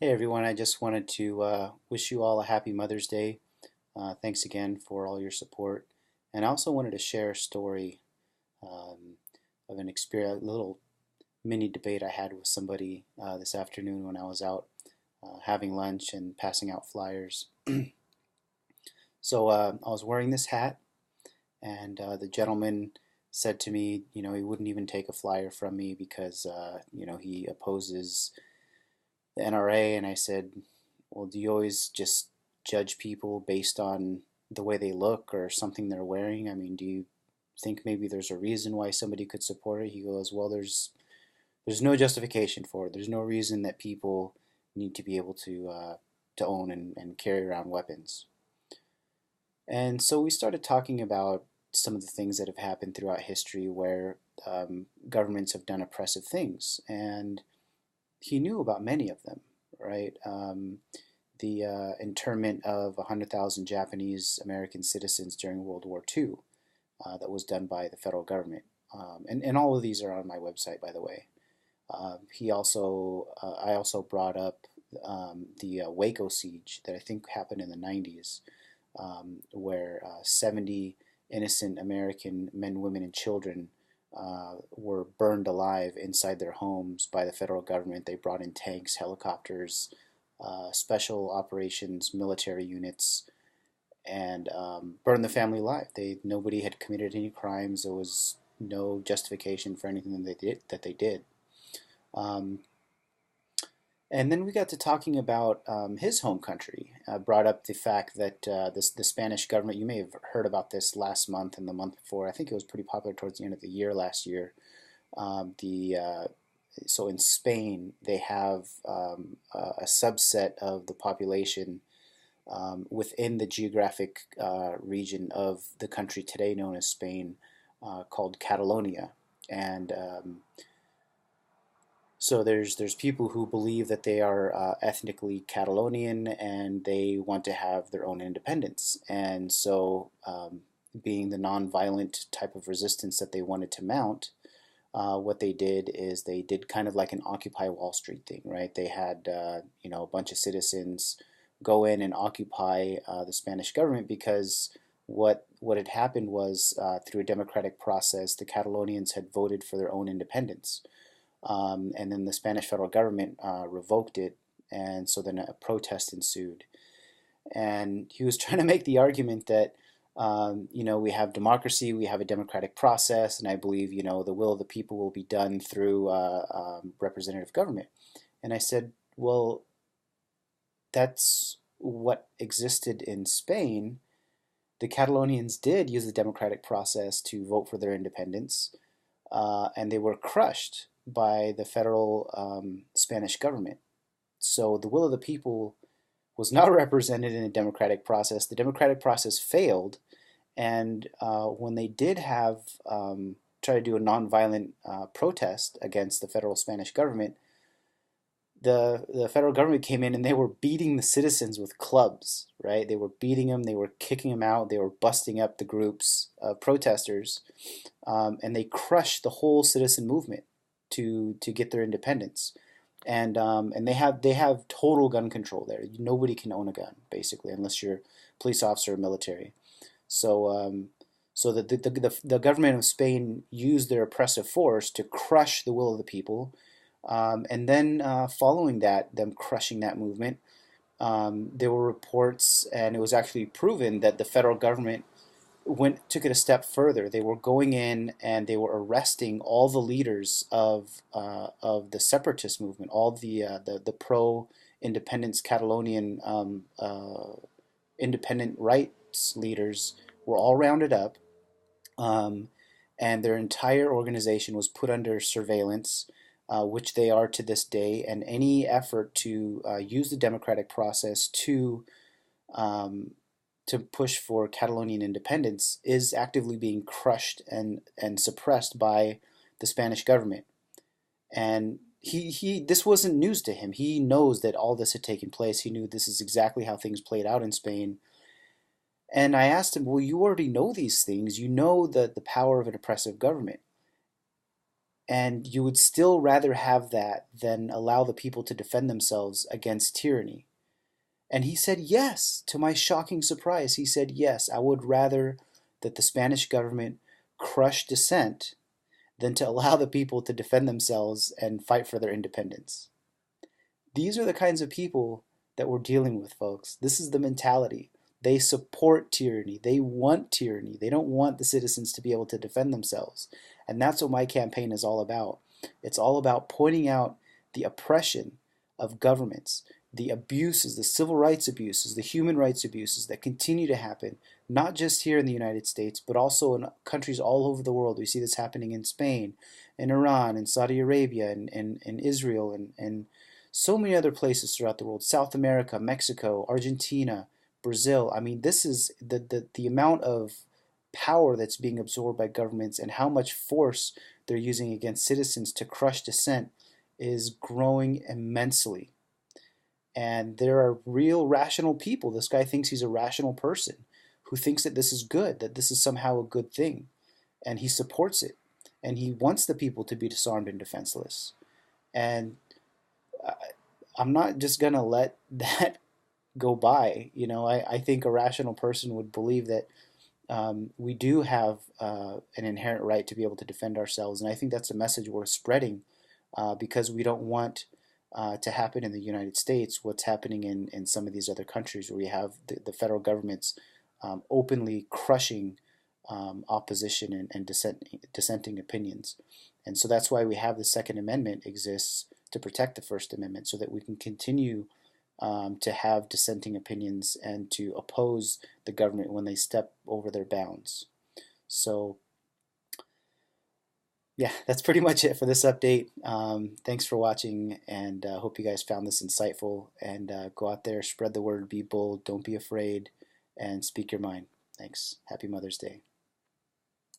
Hey everyone, I just wanted to wish you all a happy Mother's Day. Thanks again for all your support. And I also wanted to share a story um, of an experience, a little mini debate I had with somebody this afternoon when I was out having lunch and passing out flyers. So I was wearing this hat, and the gentleman said to me, he wouldn't even take a flyer from me because, he opposes the NRA. And I said, well, do you always just judge people based on the way they look or something they're wearing? I mean, do you think maybe there's a reason why somebody could support it? He goes, well, there's no justification for it. There's no reason that people need to be able to own and carry around weapons. And so we started talking about some of the things that have happened throughout history where governments have done oppressive things, and he knew about many of them, right? The internment of 100,000 Japanese American citizens during World War II that was done by the federal government. And all of these are on my website, by the way. I also brought up the Waco siege that I think happened in the 90s, where 70 innocent American men, women, and children were burned alive inside their homes by the federal government. They brought in tanks, helicopters, special operations, military units, and burned the family alive. Nobody had committed any crimes. There was no justification for anything that they did. Um, and then we got to talking about his home country. Brought up the fact that the Spanish government, you may have heard about this last month and the month before. I think it was pretty popular towards the end of the year last year. The So in Spain, they have a subset of the population within the geographic region of the country today known as Spain, called Catalonia. And so there's people who believe that they are ethnically Catalonian and they want to have their own independence. And so, being the nonviolent type of resistance that they wanted to mount, what they did is they did kind of like an Occupy Wall Street thing, right? They had a bunch of citizens go in and occupy the Spanish government because what had happened was, through a democratic process, the Catalonians had voted for their own independence, and then the Spanish federal government revoked it, and so then a protest ensued. And he was trying to make the argument that, we have democracy, we have a democratic process, and I believe, the will of the people will be done through representative government. And I said, well, that's what existed in Spain. The Catalonians did use the democratic process to vote for their independence, and they were crushed by the federal Spanish government. So the will of the people was not represented in a democratic process. The democratic process failed, and when they did have try to do a nonviolent protest against the federal Spanish government, the federal government came in and they were beating the citizens with clubs, right? They were beating them, they were kicking them out, they were busting up the groups of protesters, and they crushed the whole citizen movement to get their independence. And they have total gun control there. Nobody can own a gun basically unless you're a police officer or military. So the government of Spain used their oppressive force to crush the will of the people, and then following that, them crushing that movement, there were reports, and it was actually proven that the federal government took it a step further. They were going in and they were arresting all the leaders of the separatist movement, all the pro independence Catalonian independent rights leaders were all rounded up, um, and their entire organization was put under surveillance, which they are to this day. And any effort to use the democratic process um, to push for Catalonian independence is actively being crushed and suppressed by the Spanish government. And this wasn't news to him. He knows that all this had taken place. He knew this is exactly how things played out in Spain. And I asked him, well, you already know these things. You know the power of an oppressive government. And you would still rather have that than allow the people to defend themselves against tyranny. And he said yes. To my shocking surprise, he said yes. I would rather that the Spanish government crush dissent than to allow the people to defend themselves and fight for their independence. These are the kinds of people that we're dealing with, folks. This is the mentality. They support tyranny. They want tyranny. They don't want the citizens to be able to defend themselves. And that's what my campaign is all about. It's all about pointing out the oppression of governments, the abuses, the civil rights abuses, the human rights abuses that continue to happen, not just here in the United States, but also in countries all over the world. We see this happening in Spain, in Iran, in Saudi Arabia, in Israel, and so many other places throughout the world, South America, Mexico, Argentina, Brazil. I mean, this is the amount of power that's being absorbed by governments and how much force they're using against citizens to crush dissent is growing immensely. And there are real rational people. This guy thinks he's a rational person who thinks that this is good, that this is somehow a good thing. And he supports it. And he wants the people to be disarmed and defenseless. And I'm not just going to let that go by. I think a rational person would believe that we do have an inherent right to be able to defend ourselves. And I think that's a message worth spreading because we don't want to happen in the United States what's happening in some of these other countries where we have the federal governments openly crushing opposition and dissenting opinions. And so that's why we have the Second Amendment exists to protect the First Amendment so that we can continue to have dissenting opinions and to oppose the government when they step over their bounds. So, yeah, that's pretty much it for this update. Thanks for watching, and hope you guys found this insightful. And go out there, spread the word, be bold, don't be afraid, and speak your mind. Thanks. Happy Mother's Day.